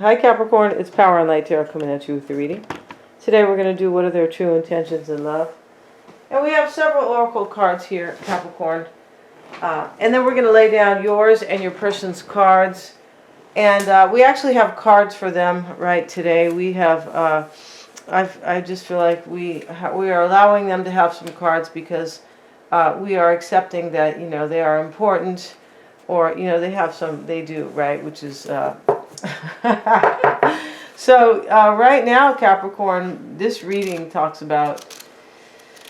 Hi Capricorn, it's Power and Light Tarot coming at you with the reading. Today we're going to do what are their true intentions in love. And we have several oracle cards here, Capricorn. And then we're going to lay down yours and your person's cards. And we actually have cards for them right today. We have, I just feel like we are allowing them to have some cards because we are accepting that, they are important, or, they have some, they do, right, which is... So right now, Capricorn, this reading talks about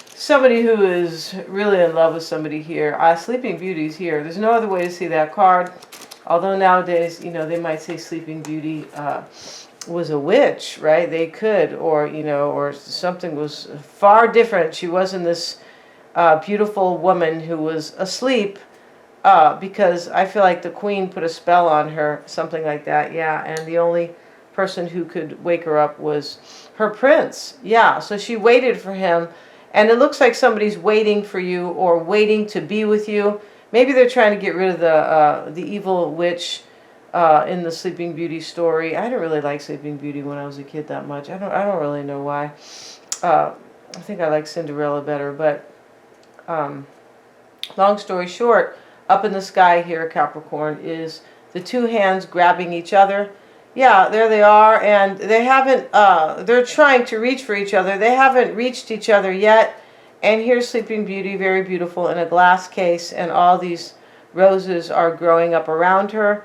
somebody who is really in love with somebody here. Sleeping Beauty's here. There's no other way to see that card. Although nowadays, they might say Sleeping Beauty was a witch, right? They could, or, or something was far different. She wasn't this beautiful woman who was asleep. Because I feel like the queen put a spell on her, something like that, yeah, and the only person who could wake her up was her prince, yeah, so she waited for him, and it looks like somebody's waiting for you or waiting to be with you. Maybe they're trying to get rid of the evil witch in the Sleeping Beauty story. I didn't really like Sleeping Beauty when I was a kid that much. I don't really know why. I think I like Cinderella better, but long story short, up in the sky here, Capricorn, is the two hands grabbing each other. Yeah, there they are, and they haven't, they're trying to reach for each other. They haven't reached each other yet. And here's Sleeping Beauty, very beautiful, in a glass case, and all these roses are growing up around her.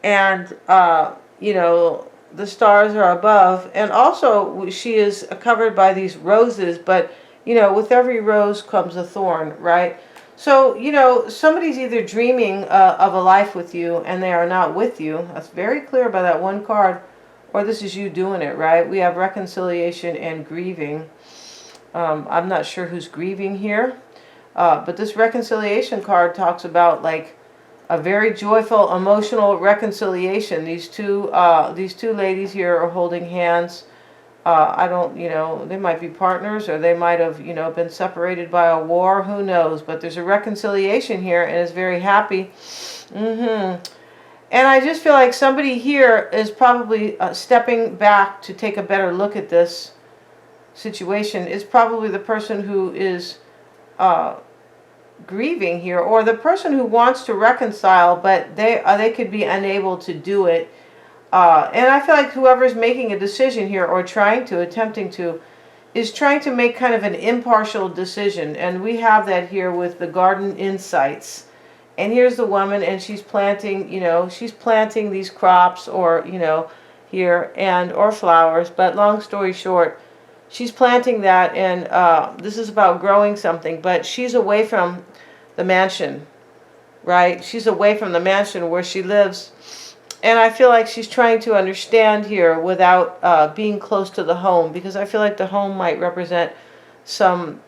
And, the stars are above. And also, she is covered by these roses, but, with every rose comes a thorn, right? So, somebody's either dreaming of a life with you and they are not with you. That's very clear by that one card. Or this is you doing it, right? We have reconciliation and grieving. I'm not sure who's grieving here. But this reconciliation card talks about like a very joyful, emotional reconciliation. These two ladies here are holding hands. I don't, they might be partners, or they might have, been separated by a war. Who knows? But there's a reconciliation here, and is very happy. And I just feel like somebody here is probably stepping back to take a better look at this situation. It's probably the person who is grieving here, or the person who wants to reconcile, but they could be unable to do it. And I feel like whoever's making a decision here, or attempting to, is trying to make kind of an impartial decision. And we have that here with the Garden Insights. And here's the woman, and she's planting, she's planting these crops, or, here, or flowers. But long story short, she's planting that, and this is about growing something. But she's away from the mansion, right? She's away from the mansion where she lives. And I feel like she's trying to understand here without being close to the home, because I feel like the home might represent some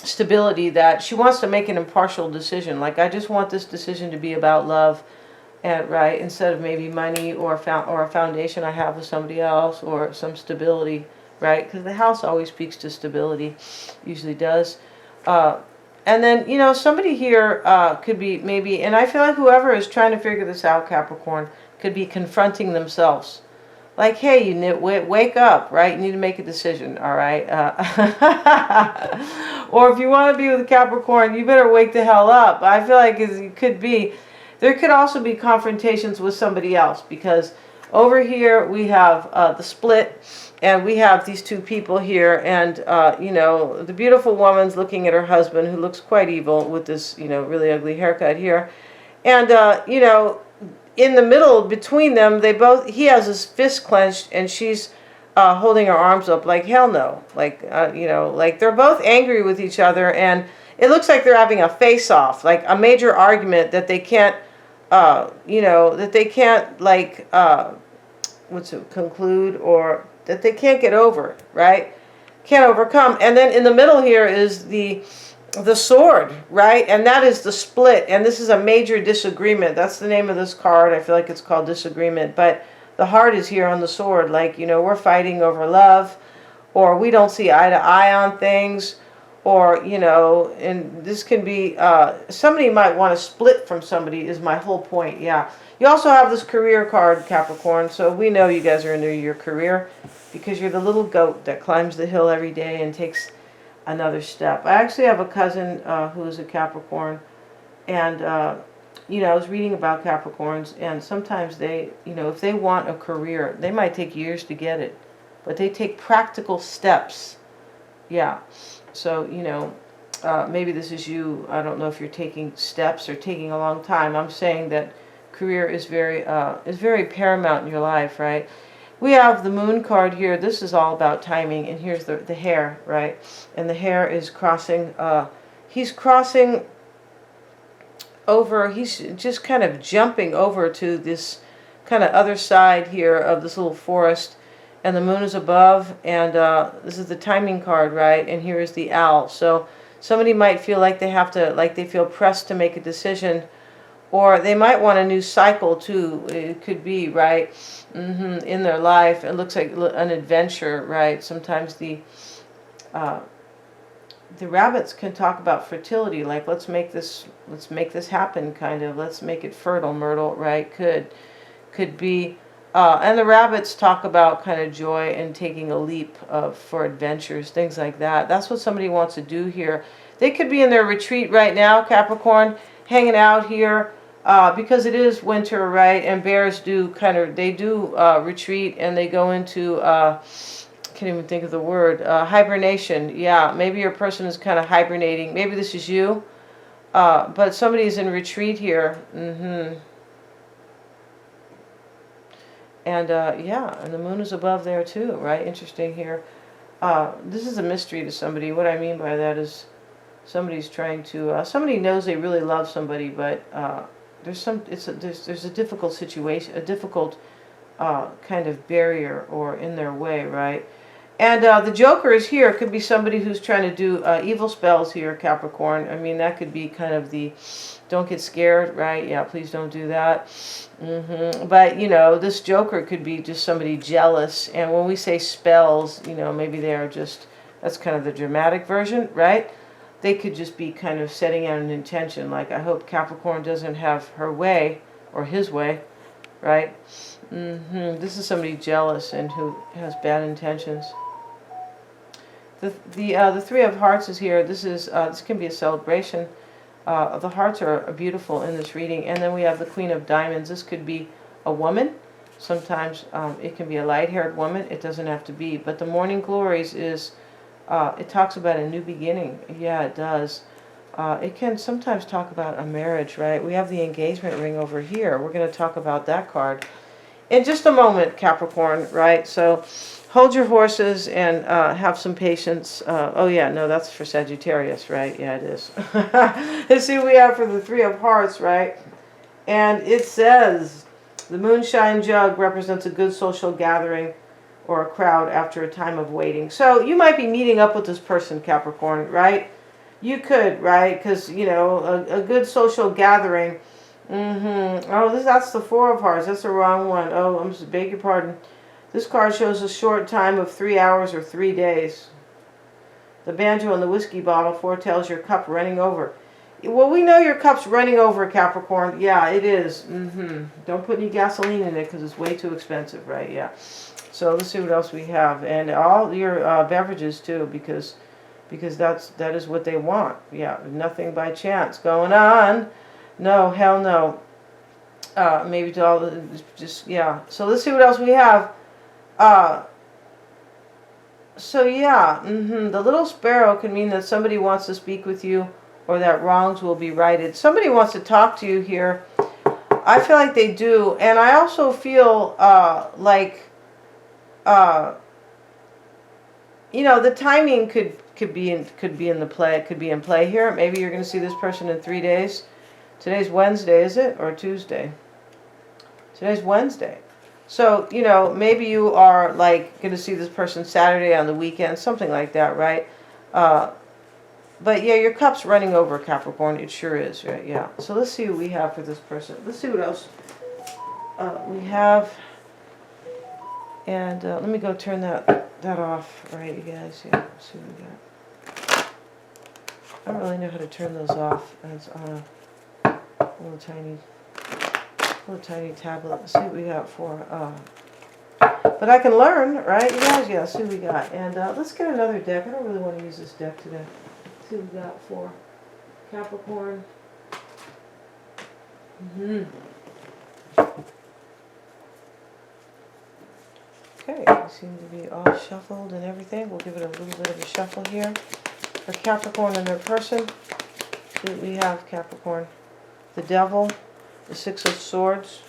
stability, that she wants to make an impartial decision. Like, I just want this decision to be about love, and right, instead of maybe money or a foundation I have with somebody else, or some stability, right? Because the house always speaks to stability, usually does. And then, somebody here could be maybe, and I feel like whoever is trying to figure this out, Capricorn, could be confronting themselves. Like, hey, you nitwit, wake up, right? You need to make a decision, all right? Or if you want to be with a Capricorn, you better wake the hell up. I feel like it could be, there could also be confrontations with somebody else, because over here we have the split, and we have these two people here, and, the beautiful woman's looking at her husband, who looks quite evil with this, really ugly haircut here. And, in the middle between them, he has his fist clenched, and she's holding her arms up like, hell no. Like, like they're both angry with each other, and it looks like they're having a face-off, like a major argument that they can't, conclude, or that they can't get over, right? Can't overcome. And then in the middle here is the sword, right? And that is the split. And this is a major disagreement. That's the name of this card. I feel like it's called Disagreement. But the heart is here on the sword. Like, we're fighting over love, or we don't see eye to eye on things, or, you know, and this can be, somebody might want to split from somebody is my whole point, yeah. You also have this career card, Capricorn, so we know you guys are into your career because you're the little goat that climbs the hill every day and takes another step. I actually have a cousin who is a Capricorn, and you know, I was reading about Capricorns, and sometimes they, you know, if they want a career, they might take years to get it, but they take practical steps. Yeah. So, you know, maybe this is you. I don't know if you're taking steps or taking a long time. I'm saying that career is very paramount in your life, right? We have the moon card here. This is all about timing, and here's the hare, right? And the hare is crossing, he's crossing over, he's just kind of jumping over to this kind of other side here of this little forest, and the moon is above, and this is the timing card, right? And here is the owl. So somebody might feel like they have to, like they feel pressed to make a decision, or they might want a new cycle too. It could be, right? In their life. It looks like an adventure, right? Sometimes the rabbits can talk about fertility, like let's make this happen, kind of. Let's make it fertile, Myrtle, right? Could be. And the rabbits talk about kind of joy and taking a leap for adventures, things like that. That's what somebody wants to do here. They could be in their retreat right now, Capricorn, hanging out here. Because it is winter, right? And bears do retreat, and they go into, can't even think of the word, hibernation. Yeah, maybe your person is kind of hibernating. Maybe this is you, but somebody's in retreat here. And yeah, and the moon is above there too, right? Interesting here. This is a mystery to somebody. What I mean by that is somebody's trying to, somebody knows they really love somebody, but there's a difficult situation, a difficult kind of barrier or in their way, right? And the Joker is here. It could be somebody who's trying to do evil spells here, Capricorn. I mean, that could be kind of the don't get scared, right? Yeah, please don't do that. But, you know, this Joker could be just somebody jealous. And when we say spells, you know, maybe they are just, that's kind of the dramatic version, right? They could just be kind of setting out an intention, like, I hope Capricorn doesn't have her way, or his way, right? This is somebody jealous and who has bad intentions. The Three of Hearts is here. This can be a celebration. The hearts are beautiful in this reading. And then we have the Queen of Diamonds. This could be a woman. Sometimes it can be a light-haired woman. It doesn't have to be. But the Morning Glories is... it talks about a new beginning. Yeah, it does. It can sometimes talk about a marriage, right? We have the engagement ring over here. We're going to talk about that card in just a moment, Capricorn, right? So hold your horses and have some patience. Oh, yeah, no, that's for Sagittarius, right? Yeah, it is. Let's see what we have for the Three of Hearts, right? And it says, the moonshine jug represents a good social gathering or a crowd after a time of waiting. So you might be meeting up with this person, Capricorn, right? You could, right? Because, you know, a good social gathering. Oh, that's the Four of Hearts. That's the wrong one. Oh, I'm just beg your pardon. This card shows a short time of 3 hours or 3 days. The banjo and the whiskey bottle foretells your cup running over. Well, we know your cup's running over, Capricorn. Yeah, it is. Don't put any gasoline in it because it's way too expensive, right? Yeah. So let's see what else we have, and all your beverages too, because that is what they want. Yeah, nothing by chance going on. No, hell no. Maybe to all the just yeah. So let's see what else we have. So yeah, the little sparrow can mean that somebody wants to speak with you, or that wrongs will be righted. Somebody wants to talk to you here. I feel like they do, and I also feel like. You know, the timing could be in play here. Maybe you're going to see this person in 3 days. Today's Wednesday, is it, or Tuesday? Today's Wednesday. So, you know, maybe you are like going to see this person Saturday on the weekend, something like that, right? But yeah, your cup's running over, Capricorn. It sure is, right? Yeah. So let's see what we have for this person. Let's see what else we have. And let me go turn that off, right, you guys? Yeah, let's see what we got. I don't really know how to turn those off. It's on a little tiny tablet. Let's see what we got for. But I can learn, right? You guys, yeah. See what we got. And let's get another deck. I don't really want to use this deck today. See what we got for Capricorn. Okay, they seem to be all shuffled and everything. We'll give it a little bit of a shuffle here. For Capricorn and their person, see what we have, Capricorn. The Devil, the Six of Swords.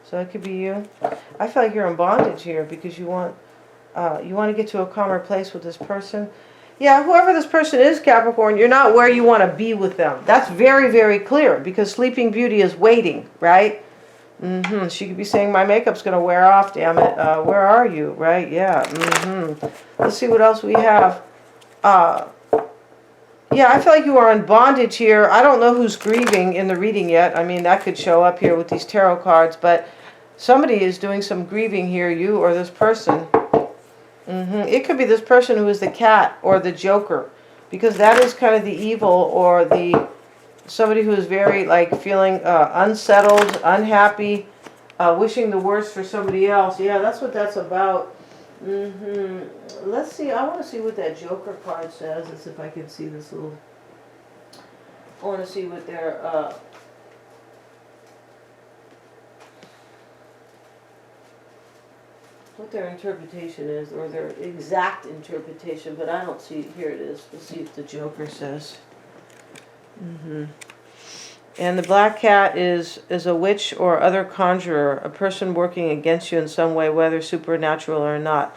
So it could be you. I feel like you're in bondage here because you want to get to a calmer place with this person. Yeah, whoever this person is, Capricorn, you're not where you want to be with them. That's very, very clear because Sleeping Beauty is waiting, right? She could be saying, my makeup's going to wear off, damn it. Where are you, right? Yeah. Let's see what else we have. Yeah, I feel like you are in bondage here. I don't know who's grieving in the reading yet. I mean, that could show up here with these tarot cards, but somebody is doing some grieving here, you or this person. It could be this person who is the cat or the Joker, because that is kind of the evil or the somebody who is very like feeling unsettled, unhappy, wishing the worst for somebody else. Yeah, that's what that's about. Let's see. I want to see what that Joker card says. Let's see if I can see this little. I want to see what their interpretation is, or their exact interpretation. But I don't see. Here it is. Let's see what the Joker says. And the black cat is a witch or other conjurer, a person working against you in some way, whether supernatural or not.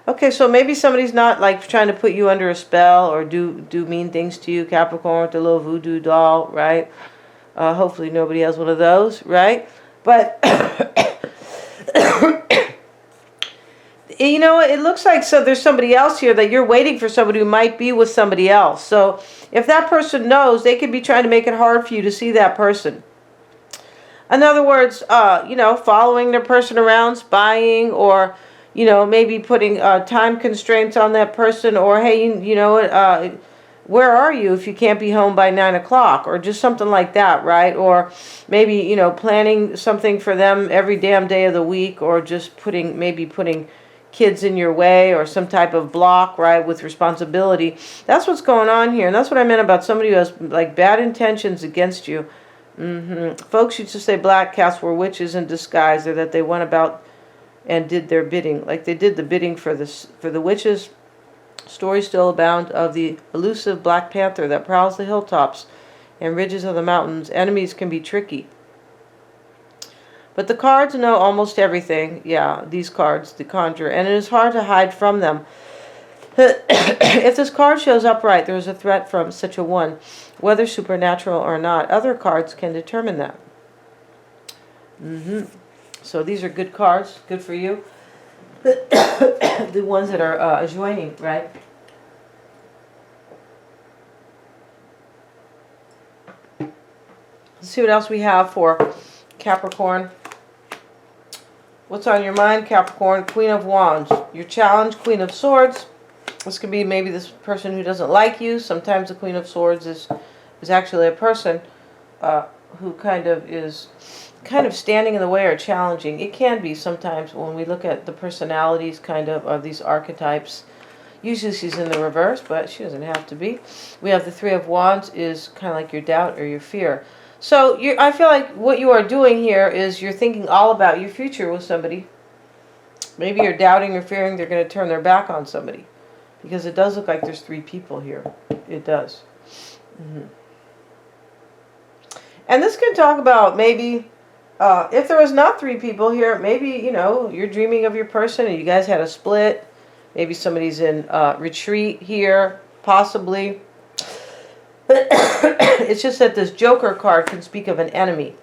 Okay, so maybe somebody's not like trying to put you under a spell or do mean things to you, Capricorn, with the little voodoo doll, right? Hopefully nobody has one of those, right? But you know, it looks like there's somebody else here that you're waiting for somebody who might be with somebody else. So if that person knows, they could be trying to make it hard for you to see that person. In other words, you know, following their person around, spying, or, you know, maybe putting time constraints on that person, or, hey, you know, where are you if you can't be home by 9 o'clock, or just something like that, right? Or maybe, you know, planning something for them every damn day of the week, or just putting kids in your way, or some type of block, right, with responsibility. That's what's going on here, and that's what I meant about somebody who has like bad intentions against you. Folks used to say black cats were witches in disguise, or that they went about and did their bidding, like they did the bidding for the witches. Stories still abound of the elusive Black Panther that prowls the hilltops and ridges of the mountains. Enemies can be tricky. But the cards know almost everything. Yeah, these cards, the conjurer. And it is hard to hide from them. If this card shows up right, there is a threat from such a one, whether supernatural or not. Other cards can determine that. So these are good cards. Good for you. The ones that are adjoining, right? Let's see what else we have for Capricorn. What's on your mind, Capricorn? Queen of Wands. Your challenge, Queen of Swords. This could be maybe this person who doesn't like you. Sometimes the Queen of Swords is actually a person who is standing in the way or challenging. It can be sometimes when we look at the personalities of these archetypes. Usually she's in the reverse, but she doesn't have to be. We have the Three of Wands is kind of like your doubt or your fear. So I feel like what you are doing here is you're thinking all about your future with somebody. Maybe you're doubting or fearing they're going to turn their back on somebody. Because it does look like there's 3 people here. It does. And this can talk about maybe, if there was not 3 people here, maybe, you know, you're dreaming of your person and you guys had a split. Maybe somebody's in retreat here, possibly. It's just that this Joker card can speak of an enemy.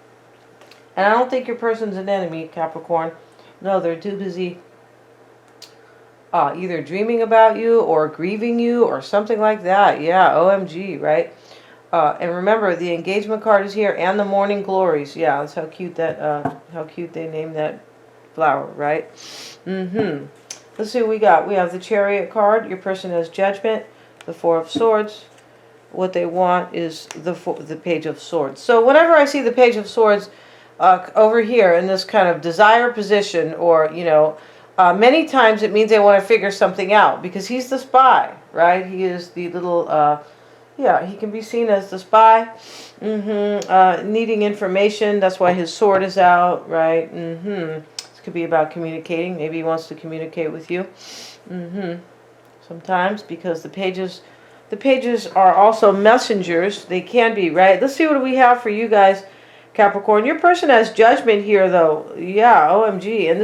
And I don't think your person's an enemy, Capricorn. No, they're too busy either dreaming about you or grieving you or something like that. Yeah, OMG, right? And remember, the engagement card is here and the morning glories. Yeah, that's how cute they named that flower, right? Let's see what we got. We have the Chariot card. Your person has judgment. the Four of Swords. What they want is the Page of Swords. So whenever I see the Page of Swords over here in this kind of desire position, or, you know, many times it means they want to figure something out, because he's the spy, right? He is the little, yeah, he can be seen as the spy, needing information. That's why his sword is out, right? This could be about communicating. Maybe he wants to communicate with you. Sometimes, because the pages are also messengers. They can be, right? Let's see what we have for you guys, Capricorn. Your person has judgment here, though. Yeah, OMG. And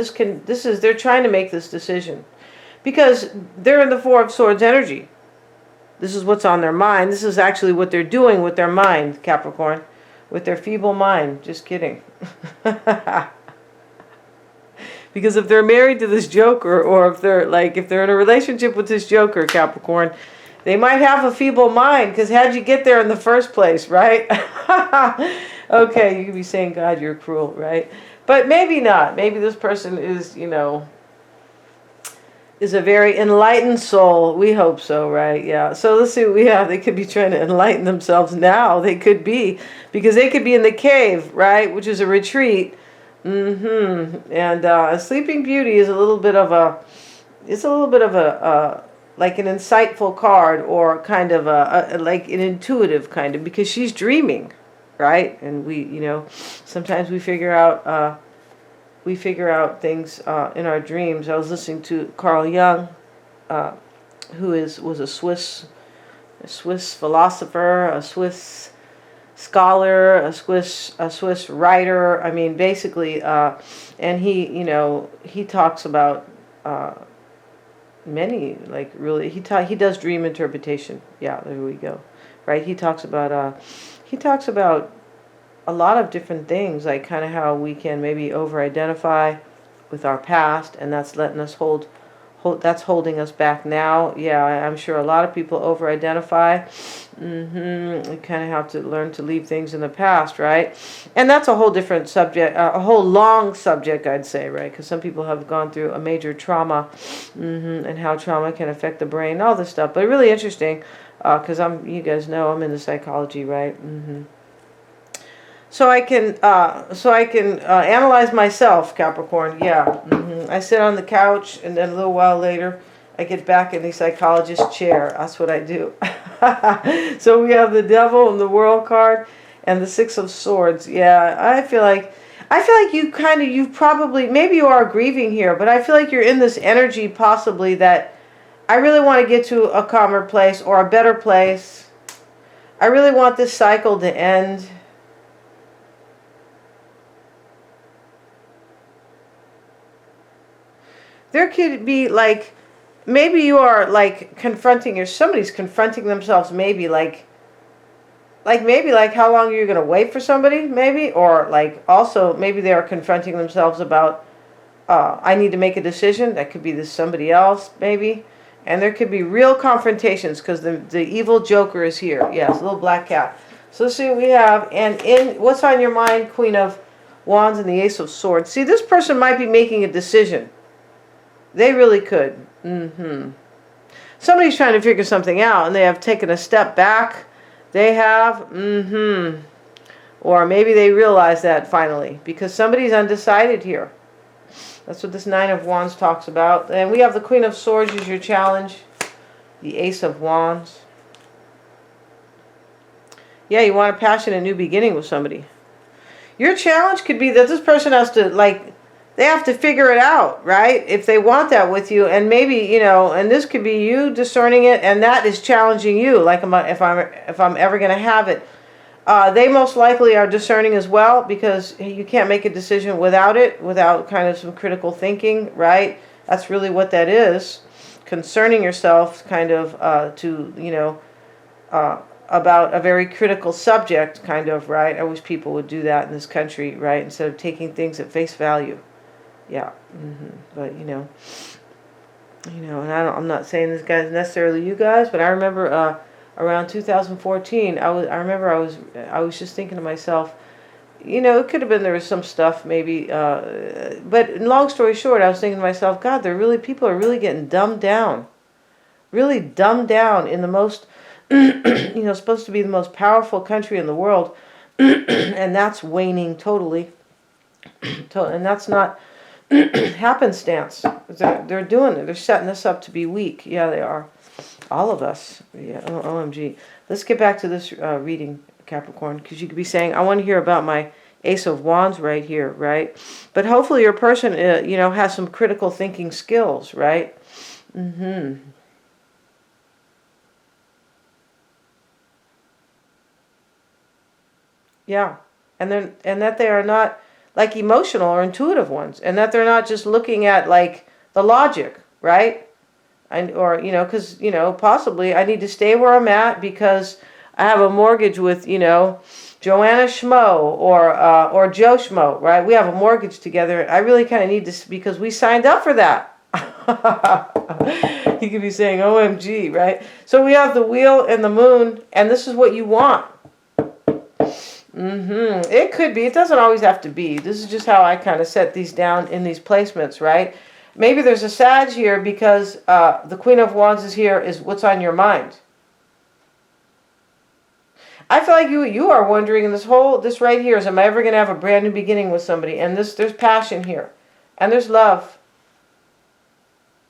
they're trying to make this decision because they're in the Four of Swords energy. This is what's on their mind. This is actually what they're doing with their mind, Capricorn, with their feeble mind. Just kidding. Because if they're married to this Joker, or if they're in a relationship with this Joker, Capricorn, they might have a feeble mind, because how'd you get there in the first place, right? Okay, you could be saying, God, you're cruel, right? But maybe not. Maybe this person is, you know, is a very enlightened soul. We hope so, right? Yeah. So let's see what we have. They could be trying to enlighten themselves now. They could be, because they could be in the cave, right? Which is a retreat. And a Sleeping Beauty is a little bit of a, like an insightful card, or kind of like an intuitive kind of, because she's dreaming, right? And we, you know, sometimes we figure out things in our dreams. I was listening to Carl Jung, who was a Swiss philosopher, a Swiss scholar, a Swiss writer. I mean, basically, and he, you know, he talks about many, like, really, he does dream interpretation. Yeah, there we go. Right? He talks about a lot of different things, like kind of how we can maybe over-identify with our past, and that's letting us that's holding us back now. Yeah, I'm sure a lot of people over-identify. We kind of have to learn to leave things in the past, right? And that's a whole different subject, a whole long subject, I'd say, right? Because some people have gone through a major trauma, and how trauma can affect the brain, all this stuff. But really interesting, because you guys know I'm into psychology, right? So I can analyze myself, Capricorn. Yeah. I sit on the couch, and then a little while later, I get back in the psychologist's chair. That's what I do. So we have the Devil and the World card, and the Six of Swords. Yeah, I feel like you probably, maybe you are grieving here, but I feel like you're in this energy possibly that I really want to get to a calmer place, or a better place. I really want this cycle to end. There could be, like, maybe you are, like, somebody's confronting themselves, maybe, like how long are you going to wait for somebody, maybe? Or, like, also, maybe they are confronting themselves about, I need to make a decision. That could be this somebody else, maybe. And there could be real confrontations, because the evil Joker is here. Yes, little black cat. So let's see what we have. And in what's on your mind, Queen of Wands and the Ace of Swords. See, this person might be making a decision. They really could. Somebody's trying to figure something out, and they have taken a step back. They have. Or maybe they realize that finally, because somebody's undecided here. That's what this Nine of Wands talks about. And we have the Queen of Swords as your challenge. The Ace of Wands. Yeah, you want a passionate new beginning with somebody. Your challenge could be that this person has to, like, they have to figure it out, right? If they want that with you, and maybe, you know, and this could be you discerning it, and that is challenging you. Like, if I'm ever going to have it, they most likely are discerning as well, because you can't make a decision without kind of some critical thinking, right? That's really what that is, concerning yourself, kind of to, you know, about a very critical subject, kind of, right? I wish people would do that in this country, right? Instead of taking things at face value. Yeah, but you know, and I'm not saying this guy's necessarily you guys, but I remember around 2014, I was just thinking to myself, you know, it could have been there was some stuff maybe, but long story short, I was thinking to myself, God, people are really getting dumbed down, really dumbed down in the most, supposed to be the most powerful country in the world, and that's waning totally. And that's not happenstance. They're doing it. They're setting us up to be weak. Yeah, they are. All of us. Yeah, OMG. Let's get back to this reading, Capricorn, because you could be saying, I want to hear about my Ace of Wands right here, right? But hopefully your person, has some critical thinking skills, right? Yeah. And that they are not like emotional or intuitive ones, and that they're not just looking at like the logic, right? Because possibly I need to stay where I'm at because I have a mortgage with Joanna Schmo or Joe Schmo, right? We have a mortgage together. I really kind of need this because we signed up for that. You could be saying OMG, right? So we have the wheel and the moon, and this is what you want. It could be. It doesn't always have to be. This is just how I kind of set these down in these placements, right? Maybe there's a Sag here because the Queen of Wands is here is what's on your mind. I feel like you are wondering in this right here is, am I ever going to have a brand new beginning with somebody? And there's passion here. And there's love.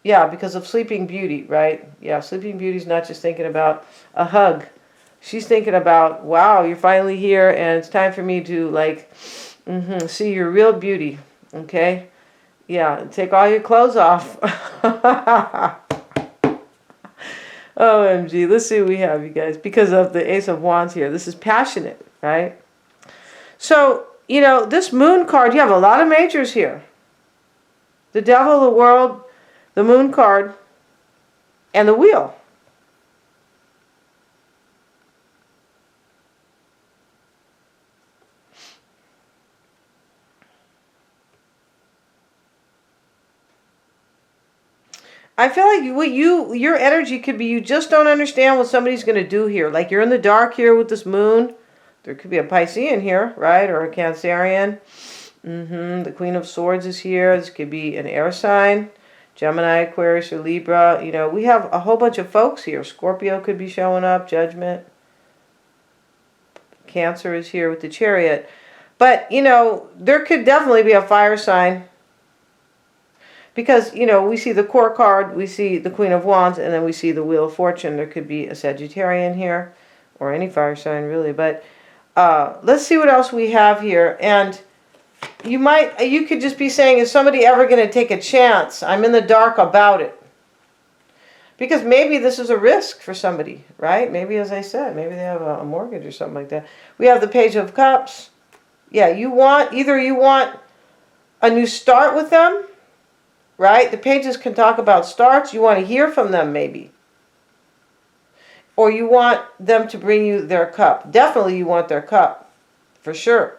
Yeah, because of Sleeping Beauty, right? Yeah, Sleeping Beauty's not just thinking about a hug. She's thinking about, wow, you're finally here and it's time for me to see your real beauty, okay? Yeah, take all your clothes off. OMG, let's see what we have, you guys. Because of the Ace of Wands here, this is passionate, right? So, this moon card, you have a lot of majors here. The Devil, the World, the moon card, and the wheel. I feel like your energy could be you just don't understand what somebody's going to do here. Like you're in the dark here with this moon. There could be a Piscean here, right? Or a Cancerian. The Queen of Swords is here. This could be an air sign. Gemini, Aquarius, or Libra. We have a whole bunch of folks here. Scorpio could be showing up. Judgment. Cancer is here with the Chariot. But, there could definitely be a fire sign. Because, we see the Court card, we see the Queen of Wands, and then we see the Wheel of Fortune. There could be a Sagittarian here, or any fire sign, really. But let's see what else we have here. And you could just be saying, is somebody ever going to take a chance? I'm in the dark about it. Because maybe this is a risk for somebody, right? Maybe, as I said, maybe they have a mortgage or something like that. We have the Page of Cups. Yeah, either you want a new start with them, right? The pages can talk about starts. You want to hear from them, maybe. Or you want them to bring you their cup. Definitely you want their cup. For sure.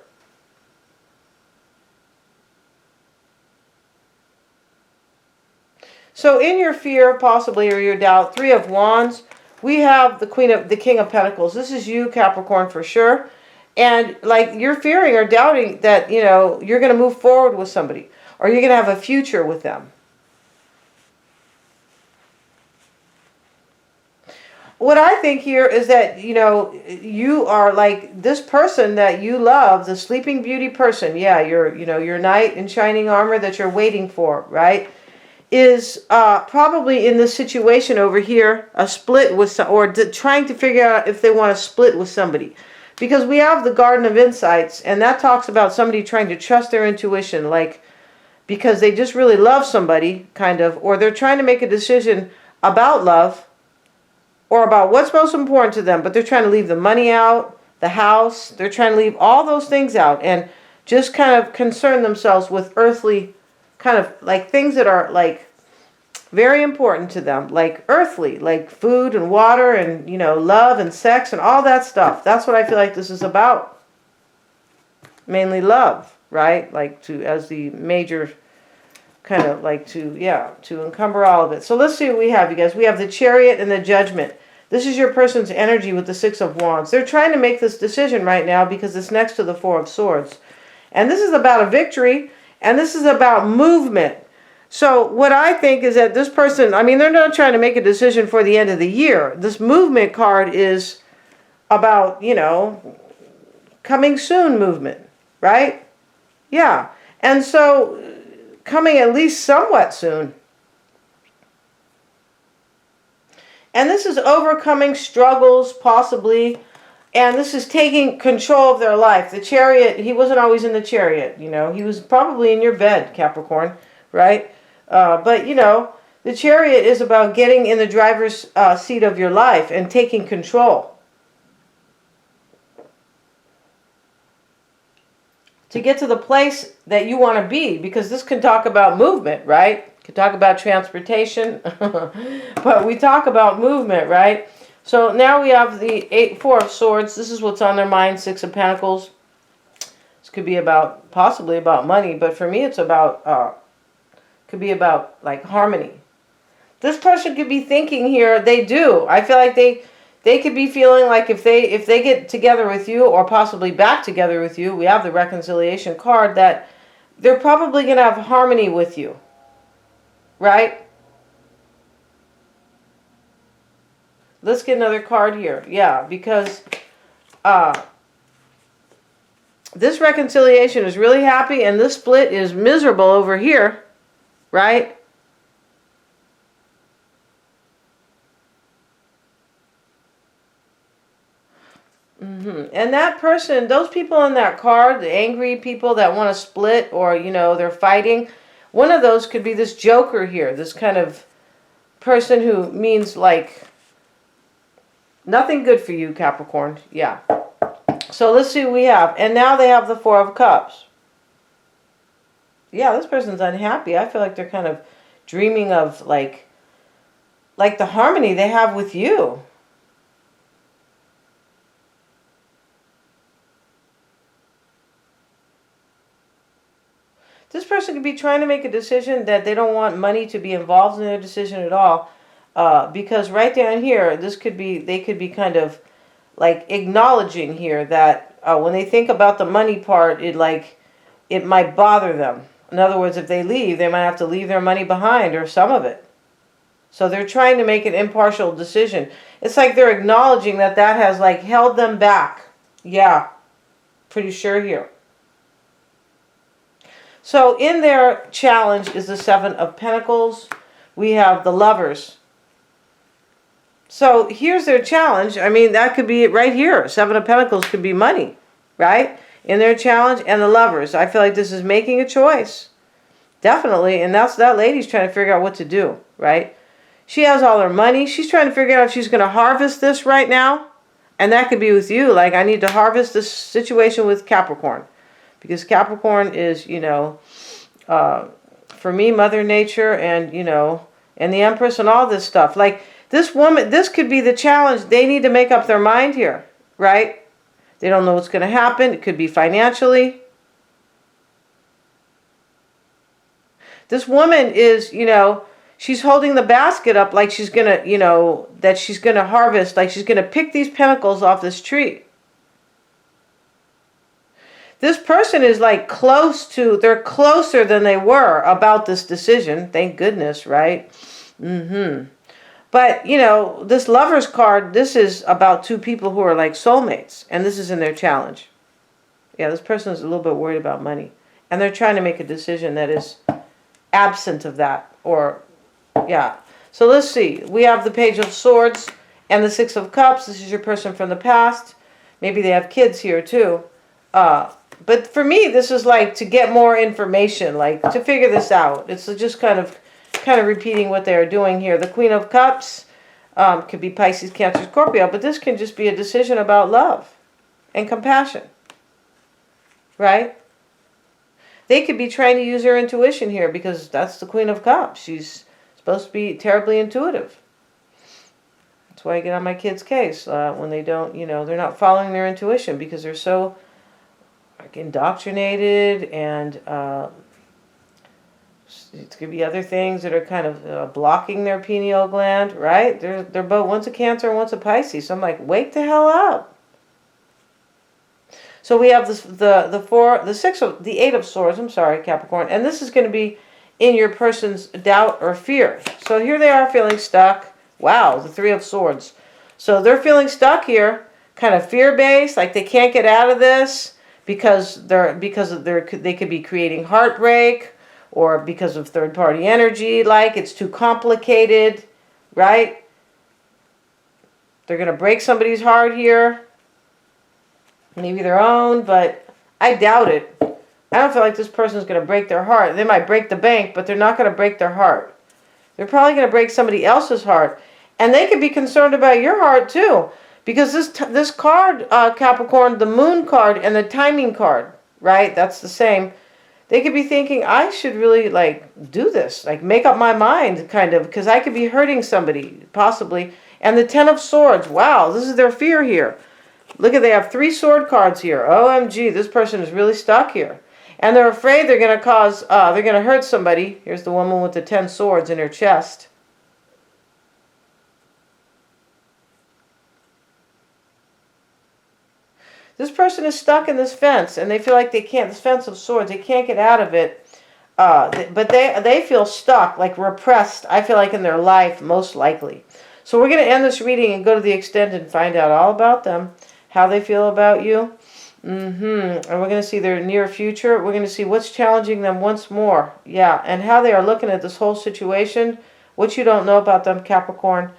So in your fear, possibly, or your doubt, Three of Wands, we have the King of Pentacles. This is you, Capricorn, for sure. And like you're fearing or doubting that, you're going to move forward with somebody. Or you're going to have a future with them. What I think here is that, you are like this person that you love, the Sleeping Beauty person. Yeah, your knight in shining armor that you're waiting for, right? Is probably in this situation over here, a split with or trying to figure out if they want to split with somebody. Because we have the Garden of Insights, and that talks about somebody trying to trust their intuition, like because they just really love somebody, kind of, or they're trying to make a decision about love or about what's most important to them, but they're trying to leave the money out, the house, they're trying to leave all those things out and just kind of concern themselves with earthly, kind of like things that are like very important to them, like earthly, like food and water and, love and sex and all that stuff. That's what I feel like this is about. Mainly love. Right? Like as the major kind of like to encumber all of it. So let's see what we have, you guys. We have the Chariot and the Judgment. This is your person's energy with the Six of Wands. They're trying to make this decision right now because it's next to the Four of Swords. And this is about a victory, and this is about movement. So what I think is that this person, I mean, they're not trying to make a decision for the end of the year. This movement card is about, coming soon movement, right? Yeah. And so coming at least somewhat soon. And this is overcoming struggles, possibly. And this is taking control of their life. The Chariot, he wasn't always in the Chariot, He was probably in your bed, Capricorn, right? But, the Chariot is about getting in the driver's seat of your life and taking control. To get to the place that you want to be, because this can talk about movement, right? Could talk about transportation, but we talk about movement, right? So now we have the Four of Swords. This is what's on their mind. Six of Pentacles. This could be about, possibly about money, but for me it's about, could be about like harmony. This person could be thinking here, they do. I feel like they could be feeling like if they get together with you, or possibly back together with you, we have the reconciliation card, that they're probably going to have harmony with you. Right? Let's get another card here. Yeah, because this reconciliation is really happy, and this split is miserable over here. Right? And that person, those people on that card, the angry people that want to split, or, they're fighting, one of those could be this Joker here, this kind of person who means like nothing good for you, Capricorn. Yeah. So let's see what we have. And now they have the Four of Cups. Yeah, this person's unhappy. I feel like they're kind of dreaming of like the harmony they have with you. This person could be trying to make a decision that they don't want money to be involved in their decision at all. Because right down here, they could be kind of like acknowledging here that when they think about the money part, it might bother them. In other words, if they leave, they might have to leave their money behind, or some of it. So they're trying to make an impartial decision. It's like they're acknowledging that has like held them back. Yeah, pretty sure here. So in their challenge is the Seven of Pentacles. We have the Lovers. So here's their challenge. I mean, that could be it right here. Seven of Pentacles could be money, right? In their challenge, and the Lovers. I feel like this is making a choice. Definitely. And that lady's trying to figure out what to do, right? She has all her money. She's trying to figure out if she's going to harvest this right now. And that could be with you. Like, I need to harvest this situation with Capricorn. Because Capricorn is, for me, Mother Nature, and, and the Empress and all this stuff. Like, this woman, this could be the challenge. They need to make up their mind here, right? They don't know what's going to happen. It could be financially. This woman is, she's holding the basket up like she's going to, that she's going to harvest, like she's going to pick these pentacles off this tree. This person is like they're closer than they were about this decision. Thank goodness, right? But, this Lovers card, this is about two people who are like soulmates. And this is in their challenge. Yeah, this person is a little bit worried about money. And they're trying to make a decision that is absent of that. Or, yeah. So let's see. We have the Page of Swords and the Six of Cups. This is your person from the past. Maybe they have kids here too. But for me, this is like to get more information, like to figure this out. It's just kind of repeating what they're doing here. The Queen of Cups could be Pisces, Cancer, Scorpio, but this can just be a decision about love and compassion, right? They could be trying to use their intuition here, because that's the Queen of Cups. She's supposed to be terribly intuitive. That's why I get on my kids' case when they don't, they're not following their intuition, because they're so indoctrinated, and it could be other things that are kind of blocking their pineal gland, right? They're both, one's a Cancer and one's a Pisces. So I'm like, wake the hell up. So we have the Eight of Swords. I'm sorry, Capricorn, and this is going to be in your person's doubt or fear. So here they are feeling stuck. Wow, the Three of Swords. So they're feeling stuck here, kind of fear-based, like they can't get out of this because they could be creating heartbreak, or because of third-party energy, like it's too complicated, right? They're going to break somebody's heart here, maybe their own, but I doubt it. I don't feel like this person is going to break their heart. They might break the bank, but they're not going to break their heart. They're probably going to break somebody else's heart. And they could be concerned about your heart too. Because this card, Capricorn, the Moon card and the Timing card, right? That's the same. They could be thinking, I should really like do this, like make up my mind kind of, because I could be hurting somebody, possibly. And the Ten of Swords, wow, this is their fear here. Look at, they have 3 sword cards here. OMG, this person is really stuck here. And they're afraid they're going to they're going to hurt somebody. Here's the woman with the 10 swords in her chest. This person is stuck in this fence, and they feel like they can't, this fence of swords, they can't get out of it. But they feel stuck, like repressed, I feel like in their life, most likely. So we're going to end this reading and go to the extended and find out all about them, how they feel about you. And we're going to see their near future. We're going to see what's challenging them once more. Yeah, and how they are looking at this whole situation, what you don't know about them, Capricorn,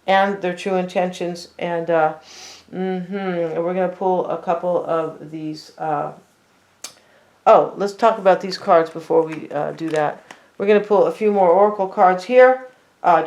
and their true intentions. And and we're going to pull a couple of these. Oh, let's talk about these cards before we do that. We're going to pull a few more oracle cards here,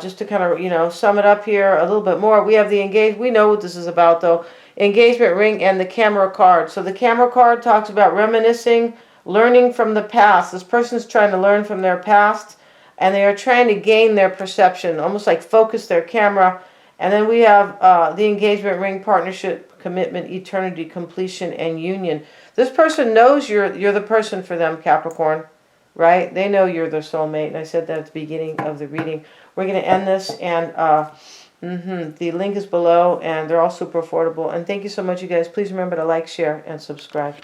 just to kind of, sum it up here a little bit more. We have the engagement. We know what this is about, though. Engagement ring and the camera card. So the camera card talks about reminiscing, learning from the past. This person's trying to learn from their past, and they are trying to gain their perception, almost like focus their camera. And then we have the engagement ring, partnership, commitment, eternity, completion, and union. This person knows you're the person for them, Capricorn, right? They know you're their soulmate, and I said that at the beginning of the reading. We're going to end this, and the link is below, and they're all super affordable. And thank you so much, you guys. Please remember to like, share, and subscribe.